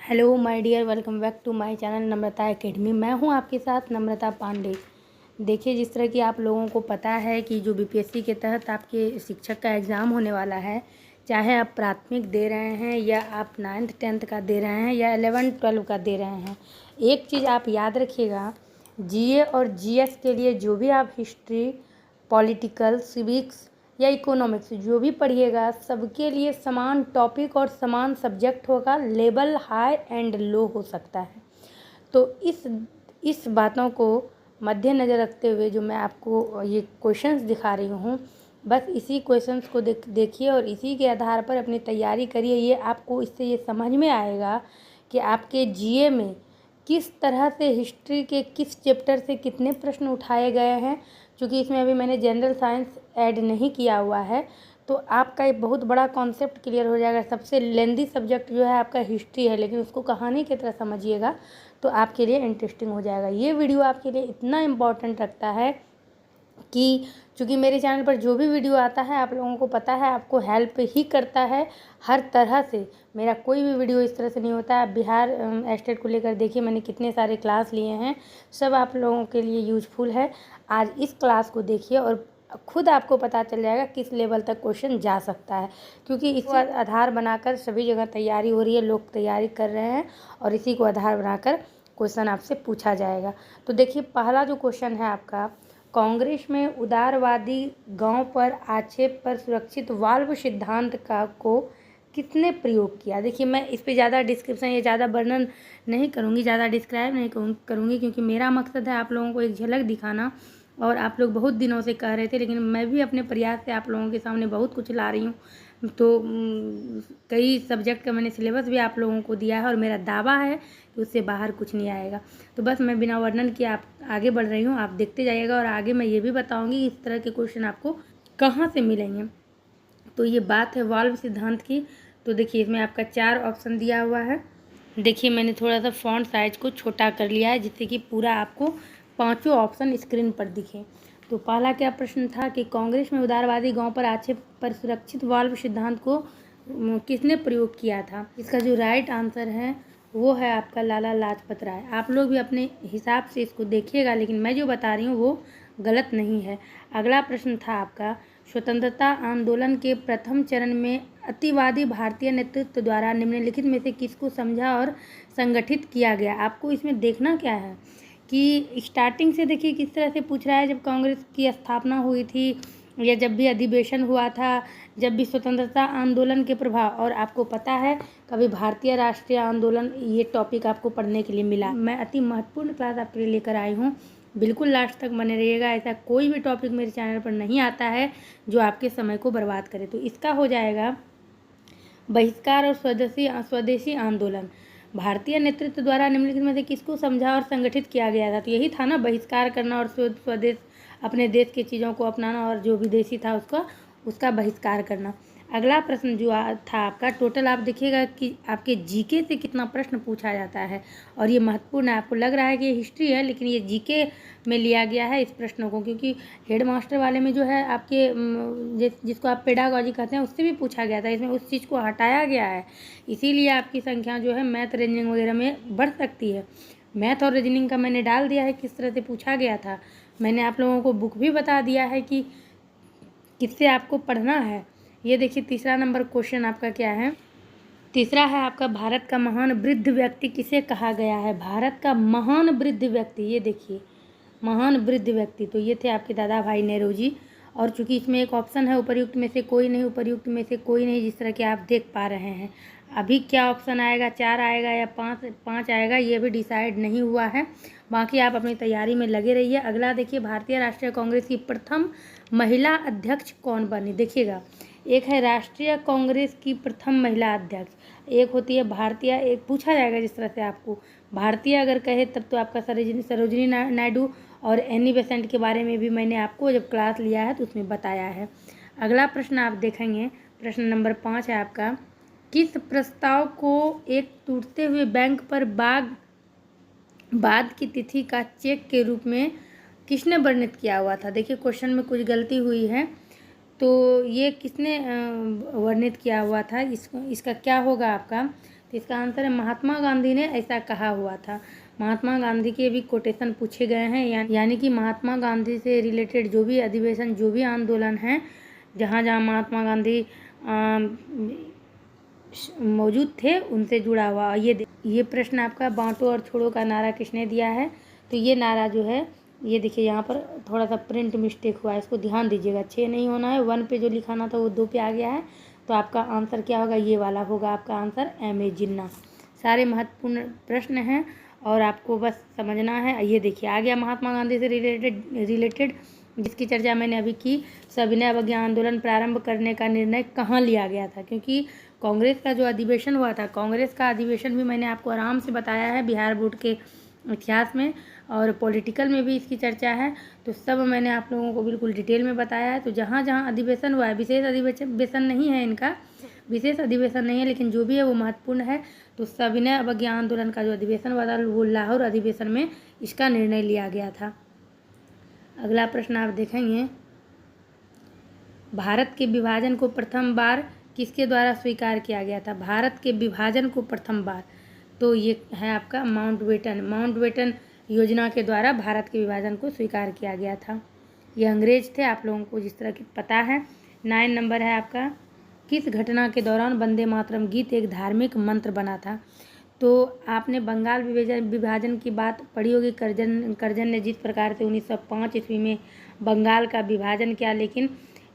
Hello my dear, welcome back to my channel Namrata academy. मैं हूं आपके साथ नम्रता पांडे। देखिए, जिस तरह कि आप लोगों को पता है कि जो बीपीएससी के तहत आपके शिक्षक का एग्ज़ाम होने वाला है, चाहे आप प्राथमिक दे रहे हैं या आप 9th 10th का दे रहे हैं या 11 12 का दे रहे हैं, एक चीज़ आप याद रखिएगा, जीए और जीएस के लिए जो भी आप हिस्ट्री, पॉलिटिकल, सिविक्स या इकोनॉमिक्स जो भी पढ़िएगा, सबके लिए समान टॉपिक और समान सब्जेक्ट होगा। लेवल हाई एंड लो हो सकता है। तो इस बातों को मद्देनज़र रखते हुए जो मैं आपको ये क्वेश्चंस दिखा रही हूँ, बस इसी क्वेश्चंस को देखिए और इसी के आधार पर अपनी तैयारी करिए। ये आपको इससे ये समझ में आएगा कि आपके जीए में किस तरह से हिस्ट्री के किस चैप्टर से कितने प्रश्न उठाए गए हैं। क्योंकि इसमें अभी मैंने जनरल साइंस ऐड नहीं किया हुआ है, तो आपका एक बहुत बड़ा कॉन्सेप्ट क्लियर हो जाएगा। सबसे लेंदी सब्जेक्ट जो है आपका हिस्ट्री है, लेकिन उसको कहानी की तरह समझिएगा तो आपके लिए इंटरेस्टिंग हो जाएगा। ये वीडियो आपके लिए इतना इम्पॉर्टेंट रखता है कि चूँकि मेरे चैनल पर जो भी वीडियो आता है, आप लोगों को पता है, आपको हेल्प ही करता है हर तरह से। मेरा कोई भी वीडियो इस तरह से नहीं होता है। आप बिहार स्टेट को लेकर देखिए, मैंने कितने सारे क्लास लिए हैं, सब आप लोगों के लिए यूजफुल है। आज इस क्लास को देखिए और खुद आपको पता चल जाएगा किस लेवल तक क्वेश्चन जा सकता है, क्योंकि इसी आधार बनाकर सभी जगह तैयारी हो रही है, लोग तैयारी कर रहे हैं और इसी को आधार बनाकर क्वेश्चन आपसे पूछा जाएगा। तो देखिए, पहला जो क्वेश्चन है आपका, कांग्रेस में उदारवादी गांव पर आक्षेप पर सुरक्षित वाल्व सिद्धांत का को किसने प्रयोग किया। देखिए, मैं इस पे ज़्यादा डिस्क्रिप्शन या ज़्यादा वर्णन नहीं करूँगी, ज़्यादा डिस्क्राइब नहीं करूँगी, क्योंकि मेरा मकसद है आप लोगों को एक झलक दिखाना। और आप लोग बहुत दिनों से कह रहे थे, लेकिन मैं भी अपने प्रयास से आप लोगों के सामने बहुत कुछ ला रही हूँ। तो कई सब्जेक्ट का मैंने सिलेबस भी आप लोगों को दिया है और मेरा दावा है कि उससे बाहर कुछ नहीं आएगा। तो बस मैं बिना वर्णन के आप आगे बढ़ रही हूँ, आप देखते जाइएगा और आगे मैं ये भी बताऊँगी इस तरह के क्वेश्चन आपको कहाँ से मिलेंगे। तो ये बात है वाल्व सिद्धांत की। तो देखिए, इसमें आपका 4 ऑप्शन दिया हुआ है। देखिए, मैंने थोड़ा सा फॉन्ट साइज को छोटा कर लिया है, जिससे कि पूरा आपको 5 ऑप्शन स्क्रीन पर दिखे। तो पहला क्या प्रश्न था कि कांग्रेस में उदारवादी गांव पर आक्षेप पर सुरक्षित वाल्व सिद्धांत को किसने प्रयोग किया था। इसका जो राइट आंसर है वो है आपका लाला लाजपत राय। आप लोग भी अपने हिसाब से इसको देखिएगा, लेकिन मैं जो बता रही हूँ वो गलत नहीं है। अगला प्रश्न था आपका, स्वतंत्रता आंदोलन के प्रथम चरण में अतिवादी भारतीय नेतृत्व द्वारा निम्नलिखित में से किसको समझा और संगठित किया गया। आपको इसमें देखना क्या है कि स्टार्टिंग से देखिए किस तरह से पूछ रहा है। जब कांग्रेस की स्थापना हुई थी या जब भी अधिवेशन हुआ था, जब भी स्वतंत्रता आंदोलन के प्रभाव, और आपको पता है कभी भारतीय राष्ट्रीय आंदोलन, ये टॉपिक आपको पढ़ने के लिए मिला। मैं अति महत्वपूर्ण क्लास आपके लिए लेकर आई हूँ, बिल्कुल लास्ट तक बने रहिएगा। ऐसा कोई भी टॉपिक मेरे चैनल पर नहीं आता है जो आपके समय को बर्बाद करे। तो इसका हो जाएगा बहिष्कार और स्वदेशी आंदोलन। भारतीय नेतृत्व द्वारा निम्नलिखित में से किसको समझा और संगठित किया गया था। तो यही था ना, बहिष्कार करना और स्वदेश, अपने देश की चीज़ों को अपनाना और जो विदेशी था उसका बहिष्कार करना। अगला प्रश्न जो था आपका, टोटल आप देखिएगा कि आपके जीके से कितना प्रश्न पूछा जाता है, और ये महत्वपूर्ण है। आपको लग रहा है कि ये हिस्ट्री है, लेकिन ये जीके में लिया गया है इस प्रश्नों को, क्योंकि हेड मास्टर वाले में जो है आपके जिसको आप पेडागॉजी कहते हैं उससे भी पूछा गया था। इसमें उस चीज़ को हटाया गया है, इसीलिए आपकी संख्या जो है मैथ, रीजनिंग वगैरह में बढ़ सकती है। मैथ और रीजनिंग का मैंने डाल दिया है किस तरह से पूछा गया था। मैंने आप लोगों को बुक भी बता दिया है कि किससे आपको पढ़ना है। ये देखिए, तीसरा नंबर क्वेश्चन आपका क्या है। तीसरा है आपका, भारत का महान वृद्ध व्यक्ति किसे कहा गया है। भारत का महान वृद्ध व्यक्ति, ये देखिए, महान वृद्ध व्यक्ति, तो ये थे आपके दादा भाई नेहरू जी। और चूंकि इसमें एक ऑप्शन है उपर्युक्त में से कोई नहीं, उपर्युक्त में से कोई नहीं, जिस तरह के आप देख पा रहे हैं। अभी क्या ऑप्शन आएगा, 4 आएगा या 5 आएगा, ये भी डिसाइड नहीं हुआ है। बाकी आप अपनी तैयारी में लगे रहिए। अगला देखिए, भारतीय राष्ट्रीय कांग्रेस की प्रथम महिला अध्यक्ष कौन बनी। देखिएगा, एक है राष्ट्रीय कांग्रेस की प्रथम महिला अध्यक्ष, एक होती है भारतीय, एक पूछा जाएगा जिस तरह से आपको भारतीय अगर कहे तब तो आपका सरोजिनी नायडू और एनी बेसेंट के बारे में भी मैंने आपको जब क्लास लिया है तो उसमें बताया है। अगला प्रश्न आप देखेंगे, प्रश्न नंबर 5 है आपका, किस प्रस्ताव को एक टूटते हुए बैंक पर बाद की तिथि का चेक के रूप में किसने वर्णित किया हुआ था। देखिए, क्वेश्चन में कुछ गलती हुई है, तो ये किसने वर्णित किया हुआ था, इसका क्या होगा आपका, तो इसका आंसर है महात्मा गांधी ने ऐसा कहा हुआ था। महात्मा गांधी के भी कोटेशन पूछे गए हैं, यानी कि महात्मा गांधी से रिलेटेड जो भी अधिवेशन, जो भी आंदोलन हैं, जहाँ जहाँ महात्मा गांधी मौजूद थे, उनसे जुड़ा हुआ। ये प्रश्न आपका बांटो और छोड़ो का नारा किसने दिया है? तो ये नारा जो है, ये देखिए यहाँ पर थोड़ा सा प्रिंट मिस्टेक हुआ है, इसको ध्यान दीजिएगा। 6 नहीं होना है, 1 पे जो लिखाना था वो 2 पे आ गया है। तो आपका आंसर क्या होगा? ये वाला होगा आपका आंसर, M.A. जिन्ना। सारे महत्वपूर्ण प्रश्न हैं और आपको बस समझना है। ये देखिए आ गया महात्मा गांधी से रिलेटेड जिसकी चर्चा मैंने अभी की। सविनय अवज्ञा आंदोलन प्रारंभ करने का निर्णय कहाँ लिया गया था? क्योंकि कांग्रेस का जो अधिवेशन हुआ था, कांग्रेस का अधिवेशन भी मैंने आपको आराम से बताया है बिहार बोर्ड के इतिहास में, और पॉलिटिकल में भी इसकी चर्चा है। तो सब मैंने आप लोगों को बिल्कुल डिटेल में बताया है। तो जहाँ जहाँ अधिवेशन हुआ है, विशेष अधिवेशन नहीं है, इनका विशेष अधिवेशन नहीं है, लेकिन जो भी है वो महत्वपूर्ण है। तो सविनय अवज्ञा आंदोलन का जो अधिवेशन हुआ था वो लाहौर अधिवेशन में इसका निर्णय लिया गया था। अगला प्रश्न आप देखेंगे, भारत के विभाजन को प्रथम बार किसके द्वारा स्वीकार किया गया था? भारत के विभाजन को प्रथम बार, तो ये है आपका माउंटबेटन योजना के द्वारा भारत के विभाजन को स्वीकार किया गया था। ये अंग्रेज थे, आप लोगों को जिस तरह की पता है। 9 नंबर है आपका, किस घटना के दौरान वंदे मातरम गीत एक धार्मिक मंत्र बना था? तो आपने बंगाल विभाजन की बात पढ़ी होगी। करजन ने जिस प्रकार से 1905 ईस्वी में बंगाल का विभाजन किया, लेकिन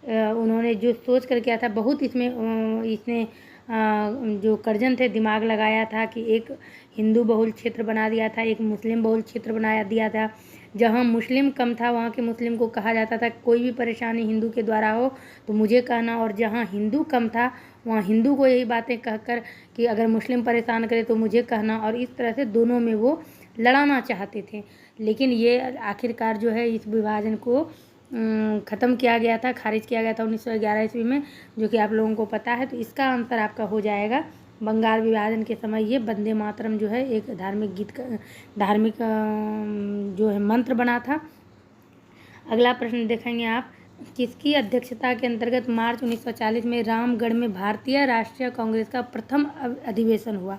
उन्होंने जो सोच कर किया था, बहुत इसने जो करजन थे दिमाग लगाया था कि एक हिंदू बहुल क्षेत्र बना दिया था, एक मुस्लिम बहुल क्षेत्र बना दिया था। जहाँ मुस्लिम कम था वहाँ के मुस्लिम को कहा जाता था कोई भी परेशानी हिंदू के द्वारा हो तो मुझे कहना, और जहाँ हिंदू कम था वहाँ हिंदू को यही बातें कहकर कि अगर मुस्लिम परेशान करे तो मुझे कहना, और इस तरह से दोनों में वो लड़ाना चाहते थे। लेकिन ये आखिरकार जो है इस विभाजन को ख़त्म किया गया था, खारिज किया गया था 1911 ईस्वी में, जो कि आप लोगों को पता है। तो इसका आंसर आपका हो जाएगा, बंगाल विभाजन के समय ये वंदे मातरम जो है एक धार्मिक जो है मंत्र बना था। अगला प्रश्न देखेंगे आप, किसकी अध्यक्षता के अंतर्गत मार्च 1940 में रामगढ़ में भारतीय राष्ट्रीय कांग्रेस का प्रथम अधिवेशन हुआ?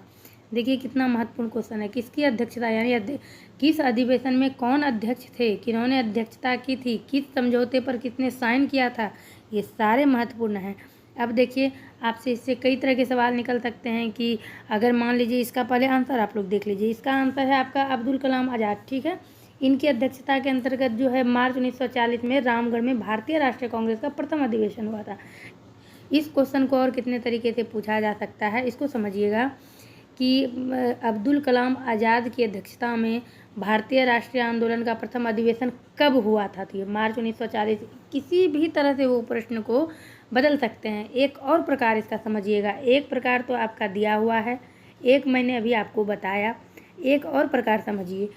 देखिए कितना महत्वपूर्ण क्वेश्चन है। किसकी अध्यक्षता, यानी किस अधिवेशन में कौन अध्यक्ष थे, किन्होंने अध्यक्षता की थी, किस समझौते पर किसने साइन किया था, ये सारे महत्वपूर्ण हैं। अब देखिए आपसे इससे कई तरह के सवाल निकल सकते हैं कि अगर मान लीजिए, इसका पहले आंसर आप लोग देख लीजिए। इसका आंसर है आपका अब्दुल कलाम आज़ाद, ठीक है। इनकी अध्यक्षता के अंतर्गत जो है मार्च 1940 में रामगढ़ में भारतीय राष्ट्रीय कांग्रेस का प्रथम अधिवेशन हुआ था। इस क्वेश्चन को और कितने तरीके से पूछा जा सकता है, इसको समझिएगा कि अब्दुल कलाम आज़ाद की अध्यक्षता में भारतीय राष्ट्रीय आंदोलन का प्रथम अधिवेशन कब हुआ था? तो ये मार्च 1940। किसी भी तरह से वो प्रश्न को बदल सकते हैं। एक और प्रकार इसका समझिएगा, एक प्रकार तो आपका दिया हुआ है, एक मैंने अभी आपको बताया, एक और प्रकार समझिए।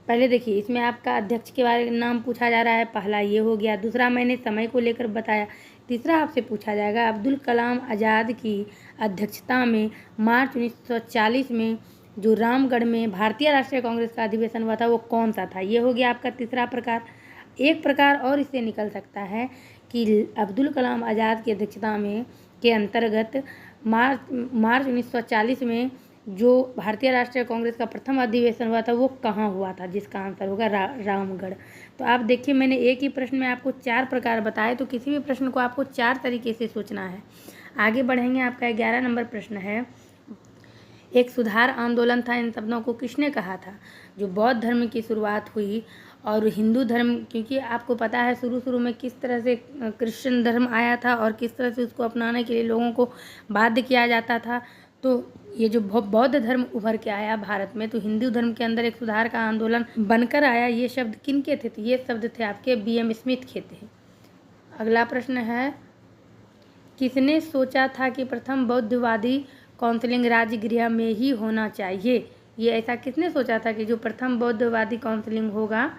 पहले देखिए इसमें आपका अध्यक्ष के बारे में नाम पूछा जा रहा है, पहला ये हो गया। दूसरा मैंने समय को लेकर बताया। तीसरा आपसे पूछा जाएगा अब्दुल कलाम आज़ाद की अध्यक्षता में मार्च 1940 में जो रामगढ़ में भारतीय राष्ट्रीय कांग्रेस का अधिवेशन हुआ था वो कौन सा था? ये हो गया आपका तीसरा प्रकार। एक प्रकार और इससे निकल सकता है कि अब्दुल कलाम आज़ाद की अध्यक्षता में के अंतर्गत मार्च 1940 में जो भारतीय राष्ट्रीय कांग्रेस का प्रथम अधिवेशन हुआ था वो कहाँ हुआ था? जिसका आंसर होगा रामगढ़। तो आप देखिए मैंने एक ही प्रश्न में आपको 4 प्रकार बताए, तो किसी भी प्रश्न को आपको 4 तरीके से सोचना है। आगे बढ़ेंगे, आपका 11 नंबर प्रश्न है, एक सुधार आंदोलन था, इन शब्दों को किसने कहा था? जो बौद्ध धर्म की शुरुआत हुई और हिंदू धर्म, क्योंकि आपको पता है शुरू में किस तरह से क्रिश्चियन धर्म आया था और किस तरह से उसको अपनाने के लिए लोगों को बाध्य किया जाता था। तो ये जो बौद्ध धर्म उभर के आया भारत में, तो हिंदू धर्म के अंदर एक सुधार का आंदोलन बनकर आया। ये शब्द किन के थे? तो ये शब्द थे आपके B.M. स्मिथ के थे। अगला प्रश्न है, किसने सोचा था कि प्रथम बौद्धवादी काउंसिलिंग राजगृह में ही होना चाहिए? ये ऐसा किसने सोचा था कि जो प्रथम बौद्धवादी काउंसिलिंग होगा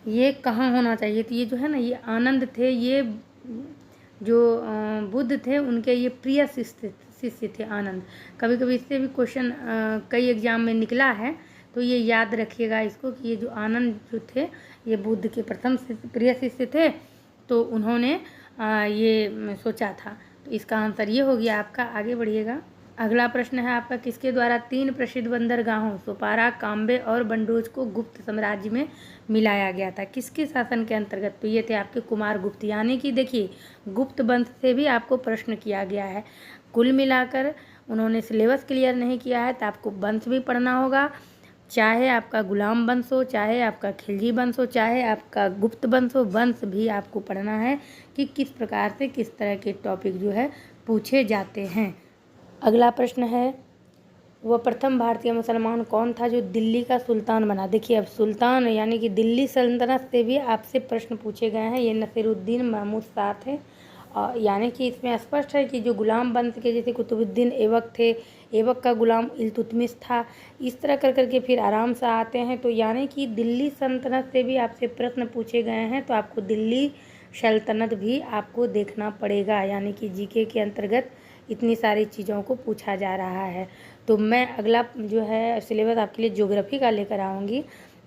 ये कहाँ होना चाहिए? तो ये जो है ना, ये आनंद थे, ये जो बुद्ध थे उनके ये प्रिय शिष्य थे आनंद। कभी कभी इससे भी क्वेश्चन कई एग्जाम में निकला है, तो ये याद रखिएगा इसको कि ये जो आनंद जो थे ये बुद्ध के प्रथम प्रिय शिष्य थे, तो उन्होंने ये सोचा था। तो इसका आंसर ये हो गया आपका। आगे बढ़िएगा। अगला प्रश्न है आपका, किसके द्वारा 3 प्रसिद्ध बंदरगाहों सोपारा, काम्बे और बंडोज को गुप्त साम्राज्य में मिलाया गया था? किसके शासन के अंतर्गत? तो ये थे आपके कुमार गुप्त। यानी कि देखिए, गुप्त वंश से भी आपको प्रश्न किया गया है। कुल मिलाकर उन्होंने सिलेबस क्लियर नहीं किया है तो आपको वंश भी पढ़ना होगा, चाहे आपका गुलाम वंश हो, चाहे आपका खिलजी वंश हो, चाहे आपका गुप्त वंश हो, वंश भी आपको पढ़ना है कि किस प्रकार से किस तरह के टॉपिक जो है पूछे जाते हैं। अगला प्रश्न है, वह प्रथम भारतीय मुसलमान कौन था जो दिल्ली का सुल्तान बना? देखिए, अब सुल्तान यानी कि दिल्ली सल्तनत से भी आपसे प्रश्न पूछे गए हैं। ये नसीरुद्दीन महमूद शाह थे। यानी कि इसमें स्पष्ट है कि जो गुलाम वंश के जैसे कुतुबुद्दीन ऐबक थे, ऐबक का गुलाम इल्तुतमिश था, इस तरह कर करके फिर आराम से आते हैं। तो यानी कि दिल्ली सल्तनत से भी आपसे प्रश्न पूछे गए हैं, तो आपको दिल्ली सल्तनत भी आपको देखना पड़ेगा। यानी कि जीके के अंतर्गत इतनी सारी चीज़ों को पूछा जा रहा है। तो मैं अगला जो है सिलेबस आपके लिए ज्योग्राफी का लेकर आऊँगी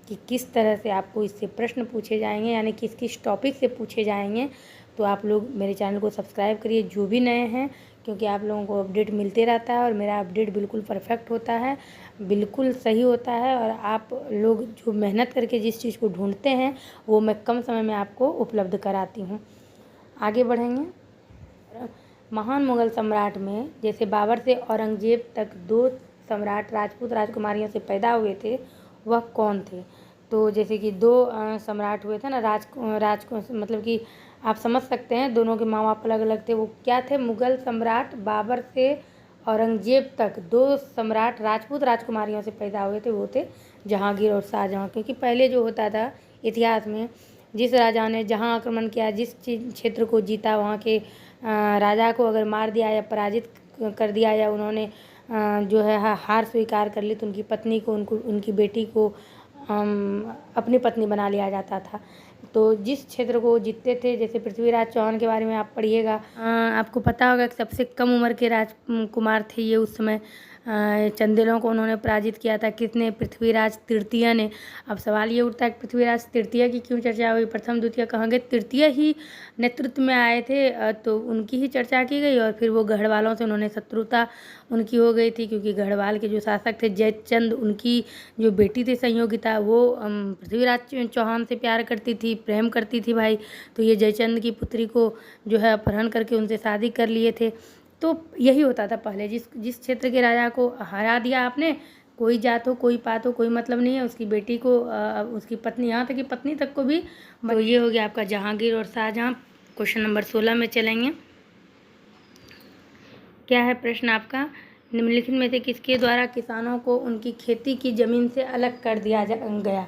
कि किस तरह से आपको इससे प्रश्न पूछे जाएंगे, यानी किस किस टॉपिक से पूछे जाएंगे। तो आप लोग मेरे चैनल को सब्सक्राइब करिए जो भी नए हैं, क्योंकि आप लोगों को अपडेट मिलते रहता है और मेरा अपडेट बिल्कुल परफेक्ट होता है, बिल्कुल सही होता है। और आप लोग जो मेहनत करके जिस चीज़ को ढूंढते हैं वो मैं कम समय में आपको उपलब्ध कराती हूँ। आगे बढ़ेंगे। महान मुगल सम्राट में जैसे बाबर से औरंगजेब तक 2 सम्राट राजपूत राजकुमारियों से पैदा हुए थे, वह कौन थे? तो जैसे कि 2 सम्राट हुए थे ना, मतलब कि आप समझ सकते हैं दोनों के माँ बाप अलग अलग थे। वो क्या थे? मुगल सम्राट बाबर से औरंगजेब तक 2 सम्राट राजपूत राजकुमारियों से पैदा हुए थे, वो थे जहांगीर और शाहजहाँ। क्योंकि पहले जो होता था इतिहास में, जिस राजा ने जहाँ आक्रमण किया, जिस क्षेत्र को जीता, वहाँ के राजा को अगर मार दिया या पराजित कर दिया या उन्होंने जो है हार स्वीकार कर ली, तो उनकी पत्नी को उनकी बेटी को अपनी पत्नी बना लिया जाता था। तो जिस क्षेत्र को जीतते थे, जैसे पृथ्वीराज चौहान के बारे में आप पढ़िएगा, आपको पता होगा कि सबसे कम उम्र के राजकुमार थे ये उस समय। चंदेलों को उन्होंने पराजित किया था। किसने? पृथ्वीराज तृतीय ने। अब सवाल ये उठता है कि पृथ्वीराज तृतीय की क्यों चर्चा हुई? प्रथम द्वितीय कहाँ गए? तृतीय ही नेतृत्व में आए थे, तो उनकी ही चर्चा की गई। और फिर वो गढ़वालों से उन्होंने शत्रुता उनकी हो गई थी, क्योंकि गढ़वाल के जो शासक थे जयचंद, उनकी जो बेटी थी संयोगिता, वो पृथ्वीराज चौहान से प्यार करती थी, प्रेम करती थी भाई। तो ये जयचंद की पुत्री को जो है अपहरण करके उनसे शादी कर लिए थे। तो यही होता था पहले, जिस क्षेत्र के राजा को हरा दिया आपने, कोई जात हो, कोई पात हो, कोई मतलब नहीं है, उसकी बेटी को उसकी पत्नी, यहाँ तक कि पत्नी तक को भी। तो ये हो गया आपका जहांगीर और शाहजहाँ। क्वेश्चन नंबर 16 में चलेंगे। क्या है प्रश्न आपका? निम्नलिखित में से किसके द्वारा किसानों को उनकी खेती की ज़मीन से अलग कर दिया गया?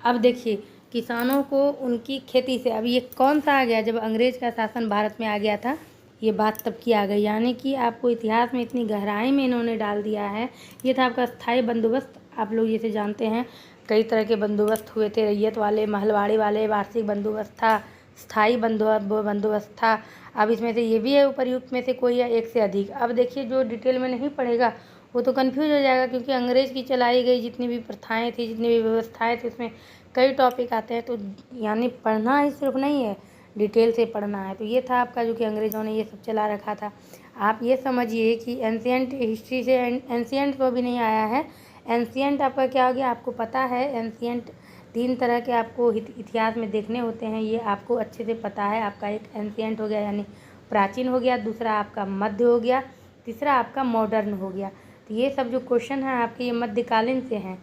अब देखिए, किसानों को उनकी खेती से, अब ये कौन सा आ गया? जब अंग्रेज़ का शासन भारत में आ गया था, ये बात तब की आ गई। यानी कि आपको इतिहास में इतनी गहराई में इन्होंने डाल दिया है। ये था आपका स्थायी बंदोबस्त। आप लोग जैसे जानते हैं कई तरह के बंदोबस्त हुए थे, रैयत वाले, महलवाड़ी वाले, वार्षिक बंदोबस्त था, स्थायी बंदोबस्त था। अब इसमें से ये भी है उपर्युक्त में से कोई है, एक से अधिक। अब देखिए, जो डिटेल में नहीं पढ़ेगा वो तो कन्फ्यूज हो जाएगा, क्योंकि अंग्रेज़ की चलाई गई जितनी भी प्रथाएं थी, जितनी भी व्यवस्थाएं थी, उसमें कई टॉपिक आते हैं। तो यानी पढ़ना ही सिर्फ नहीं है, डिटेल से पढ़ना है। तो ये था आपका जो कि अंग्रेज़ों ने ये सब चला रखा था। आप ये समझिए कि एंशियंट हिस्ट्री से एंशियंट तो अभी नहीं आया है। एंशियंट आपका क्या हो गया? आपको पता है एंशियंट 3 तरह के आपको इतिहास में देखने होते हैं, ये आपको अच्छे से पता है। आपका एक एंशियंट हो गया यानी प्राचीन हो गया, दूसरा आपका मध्य हो गया, तीसरा आपका मॉडर्न हो गया। तो ये सब जो क्वेश्चन हैं आपके, ये मध्यकालीन से हैं।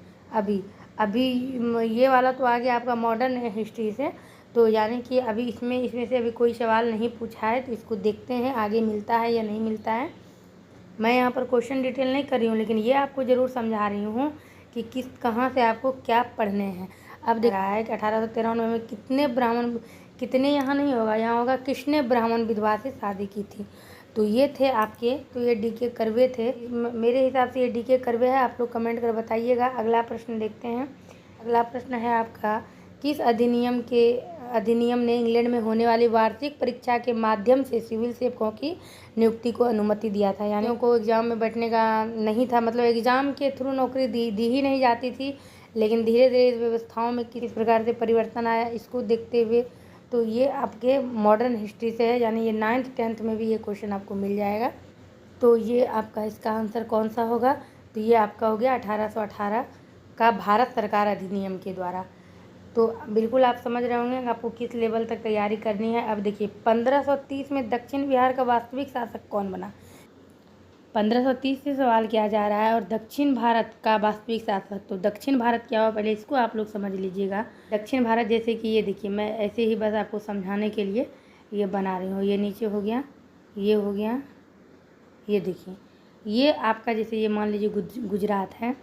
अभी ये वाला तो आ गया आपका मॉडर्न हिस्ट्री से। तो यानी कि अभी इसमें से अभी कोई सवाल नहीं पूछा है, तो इसको देखते हैं आगे मिलता है या नहीं मिलता है। मैं यहाँ पर क्वेश्चन डिटेल नहीं कर रही हूँ, लेकिन ये आपको ज़रूर समझा रही हूँ कि कहाँ से आपको क्या पढ़ने हैं। अब देख रहा है कि 1893 में कितने यहाँ नहीं होगा, यहाँ होगा किसने ब्राह्मण विधवा से शादी की थी। तो ये थे आपके, तो ये डीके करवे थे। मेरे हिसाब से ये डीके करवे है, आप लोग कमेंट कर बताइएगा। अगला प्रश्न देखते हैं। अगला प्रश्न है आपका, किस अधिनियम ने इंग्लैंड में होने वाली वार्षिक परीक्षा के माध्यम से सिविल सेवकों की नियुक्ति को अनुमति दिया था? यानी उनको एग्ज़ाम में बैठने का नहीं था, मतलब एग्ज़ाम के थ्रू नौकरी दी ही नहीं जाती थी। लेकिन धीरे धीरे इस व्यवस्थाओं में किस प्रकार से परिवर्तन आया, इसको देखते हुए, तो ये आपके मॉडर्न हिस्ट्री से है। यानी ये 9th 10th में भी ये क्वेश्चन आपको मिल जाएगा। तो ये आपका इसका आंसर कौन सा होगा? तो ये आपका हो गया 1818 का भारत सरकार अधिनियम के द्वारा। तो बिल्कुल आप समझ रहे होंगे आपको किस लेवल तक तैयारी करनी है। अब देखिए 1530 में दक्षिण बिहार का वास्तविक शासक कौन बना? 1530 से सवाल किया जा रहा है और दक्षिण भारत का वास्तविक शासक, तो दक्षिण भारत क्या हुआ पहले इसको आप लोग समझ लीजिएगा। दक्षिण भारत जैसे कि ये देखिए, मैं ऐसे ही बस आपको समझाने के लिए ये बना रही हूँ। ये नीचे हो गया, ये हो गया, ये देखिए, ये आपका जैसे ये मान लीजिए गुजरात है,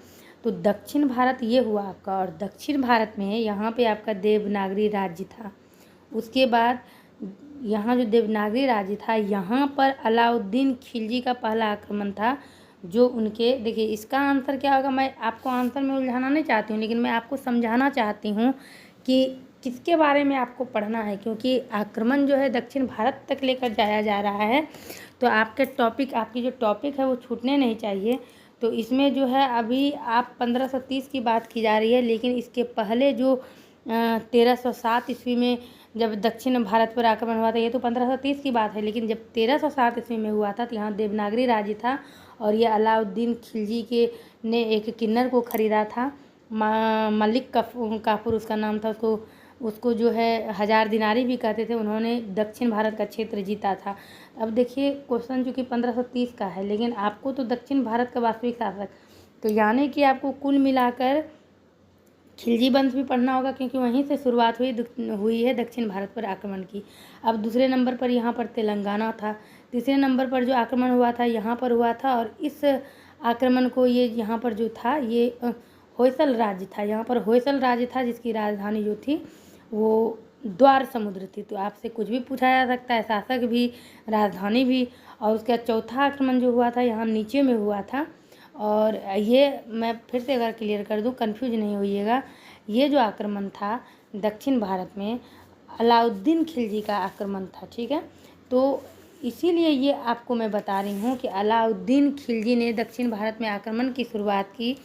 तो दक्षिण भारत ये हुआ आपका। और दक्षिण भारत में यहाँ पे आपका देवनागरी राज्य था। उसके बाद यहाँ जो देवनागरी राज्य था, यहाँ पर अलाउद्दीन खिलजी का पहला आक्रमण था, जो उनके, देखिए इसका आंसर क्या होगा, मैं आपको आंसर में उलझाना नहीं चाहती हूँ, लेकिन मैं आपको समझाना चाहती हूँ कि किसके बारे में आपको पढ़ना है, क्योंकि आक्रमण जो है दक्षिण भारत तक लेकर जाया जा रहा है। तो आपके टॉपिक, आपकी जो टॉपिक है वो छूटने नहीं चाहिए। तो इसमें जो है अभी आप 1530 की बात की जा रही है, लेकिन इसके पहले जो 1307 ईस्वी में जब दक्षिण भारत पर आक्रमण हुआ था, ये तो 1530 की बात है, लेकिन जब 1307 ईस्वी में हुआ था तो यहाँ देवनागरी राज्य था और ये अलाउद्दीन खिलजी के ने एक किन्नर को खरीदा था। मलिक काफूर उसका नाम था। उसको जो है 1000 दिनारी भी कहते थे। उन्होंने दक्षिण भारत का क्षेत्र जीता था। अब देखिए क्वेश्चन चूँकि 1530 का है, लेकिन आपको तो दक्षिण भारत का वास्तविक शासक, तो यानी कि आपको कुल मिलाकर खिलजी वंश भी पढ़ना होगा, क्योंकि वहीं से शुरुआत हुई है दक्षिण भारत पर आक्रमण की। अब दूसरे नंबर पर यहाँ पर तेलंगाना था। तीसरे नंबर पर जो आक्रमण हुआ था यहाँ पर हुआ था, और इस आक्रमण को ये यहाँ पर जो था ये होयसल राज्य था। यहाँ पर होयसल राज्य था जिसकी राजधानी जो थी वो द्वार समुद्र थी। तो आपसे कुछ भी पूछा जा सकता है, शासक भी, राजधानी भी। और उसका चौथा आक्रमण जो हुआ था यहाँ नीचे में हुआ था। और ये मैं फिर से अगर क्लियर कर दूं, कंफ्यूज नहीं होइएगा, ये जो आक्रमण था दक्षिण भारत में अलाउद्दीन खिलजी का आक्रमण था, ठीक है। तो इसीलिए ये आपको मैं बता रही हूँ कि अलाउद्दीन खिलजी ने दक्षिण भारत में आक्रमण की शुरुआत की।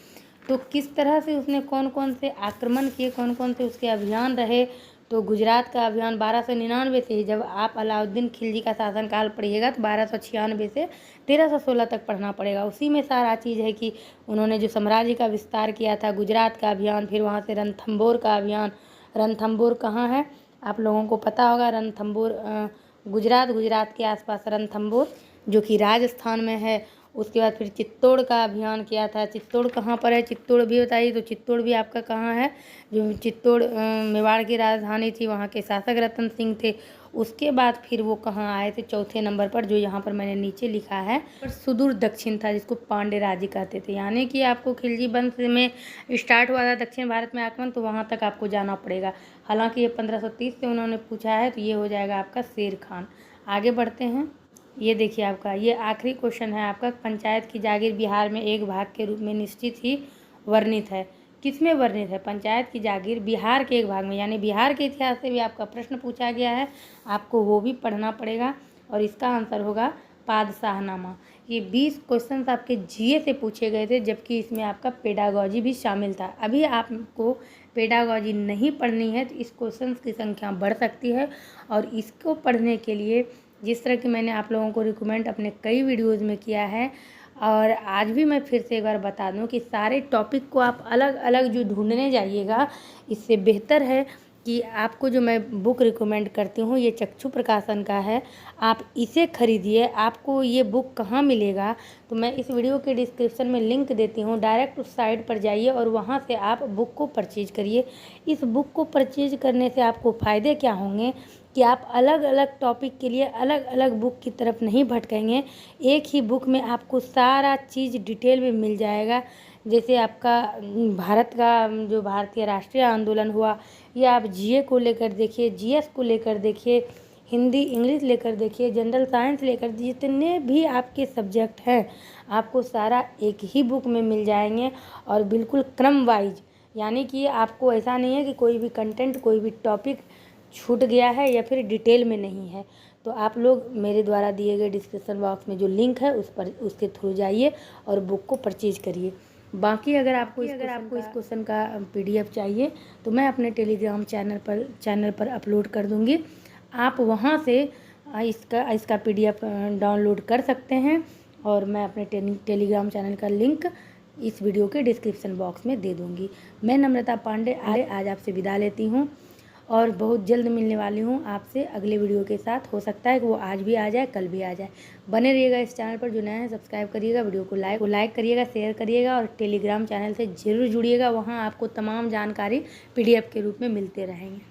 तो किस तरह से उसने कौन कौन से आक्रमण किए, कौन कौन से उसके अभियान रहे, तो गुजरात का अभियान 1299 से ही, जब आप अलाउद्दीन खिलजी का शासनकाल पढ़िएगा तो 1296 से 1316 तक पढ़ना पड़ेगा। उसी में सारा चीज़ है कि उन्होंने जो साम्राज्य का विस्तार किया था, गुजरात का अभियान, फिर वहाँ से रणथंबोर का अभियान। रणथंबोर कहाँ है आप लोगों को पता होगा, रणथंबोर गुजरात के आसपास रणथंबोर जो कि राजस्थान में है। उसके बाद फिर चित्तौड़ का अभियान किया था। चित्तौड़ कहाँ पर है, चित्तौड़ भी बताइए। तो चित्तौड़ भी आपका कहाँ है, जो चित्तौड़ मेवाड़ की राजधानी थी, वहाँ के शासक रतन सिंह थे। उसके बाद फिर वो कहाँ आए थे चौथे नंबर पर, जो यहाँ पर मैंने नीचे लिखा है, पर सुदूर दक्षिण था, जिसको पांडे राज्य कहते थे। यानी कि आपको खिलजी वंश में स्टार्ट हुआ था दक्षिण भारत में आक्रमण, तो वहाँ तक आपको जाना पड़ेगा। हालांकि ये 1530 से उन्होंने पूछा है, तो ये हो जाएगा आपका शेर खान। आगे बढ़ते हैं। ये देखिए आपका ये आखिरी क्वेश्चन है आपका, पंचायत की जागीर बिहार में एक भाग के रूप में निश्चित ही वर्णित है। किस में वर्णित है? पंचायत की जागीर बिहार के एक भाग में, यानी बिहार के इतिहास से भी आपका प्रश्न पूछा गया है, आपको वो भी पढ़ना पड़ेगा। और इसका आंसर होगा पादशाहनामा। ये 20 क्वेश्चन आपके जीए से पूछे गए थे, जबकि इसमें आपका पेडागॉजी भी शामिल था। अभी आपको पेडागॉजी नहीं पढ़नी है तो इस क्वेश्चन की संख्या बढ़ सकती है। और इसको पढ़ने के लिए जिस तरह की मैंने आप लोगों को रिकमेंड अपने कई वीडियोज़ में किया है, और आज भी मैं फिर से एक बार बता दूं कि सारे टॉपिक को आप अलग अलग जो ढूंढने जाइएगा, इससे बेहतर है कि आपको जो मैं बुक रिकमेंड करती हूँ ये चक्षु प्रकाशन का है, आप इसे खरीदिए। आपको ये बुक कहाँ मिलेगा, तो मैं इस वीडियो के डिस्क्रिप्शन में लिंक देती हूँ, डायरेक्ट उस साइट पर जाइए और वहाँ से आप बुक को परचेज करिए। इस बुक को परचेज करने से आपको फ़ायदे क्या होंगे कि आप अलग अलग टॉपिक के लिए अलग अलग बुक की तरफ नहीं भटकेंगे। एक ही बुक में आपको सारा चीज़ डिटेल में मिल जाएगा। जैसे आपका भारत का जो भारतीय राष्ट्रीय आंदोलन हुआ, या आप जीए को लेकर देखिए, जीएस को लेकर देखिए, हिंदी इंग्लिश लेकर देखिए, जनरल साइंस लेकर, जितने भी आपके सब्जेक्ट हैं आपको सारा एक ही बुक में मिल जाएंगे, और बिल्कुल क्रम वाइज। यानी कि आपको ऐसा नहीं है कि कोई भी कंटेंट, कोई भी टॉपिक छूट गया है या फिर डिटेल में नहीं है। तो आप लोग मेरे द्वारा दिए गए डिस्क्रिप्शन बॉक्स में जो लिंक है उस पर, उसके थ्रू जाइए और बुक को परचेज करिए। बाकी अगर आपको इस क्वेश्चन का पीडीएफ चाहिए तो मैं अपने टेलीग्राम चैनल पर अपलोड कर दूंगी। आप वहां से इसका पीडीएफ डाउनलोड कर सकते हैं और मैं अपने टेलीग्राम चैनल का लिंक इस वीडियो के डिस्क्रिप्शन बॉक्स में दे दूँगी। मैं नम्रता पांडे आज आपसे विदा लेती हूँ और बहुत जल्द मिलने वाली हूँ आपसे अगले वीडियो के साथ। हो सकता है कि वो आज भी आ जाए, कल भी आ जाए। बने रहिएगा इस चैनल पर, जो नया है सब्सक्राइब करिएगा, वीडियो को लाइक करिएगा, शेयर करिएगा और टेलीग्राम चैनल से ज़रूर जुड़िएगा। वहाँ आपको तमाम जानकारी PDF के रूप में मिलते रहेंगे।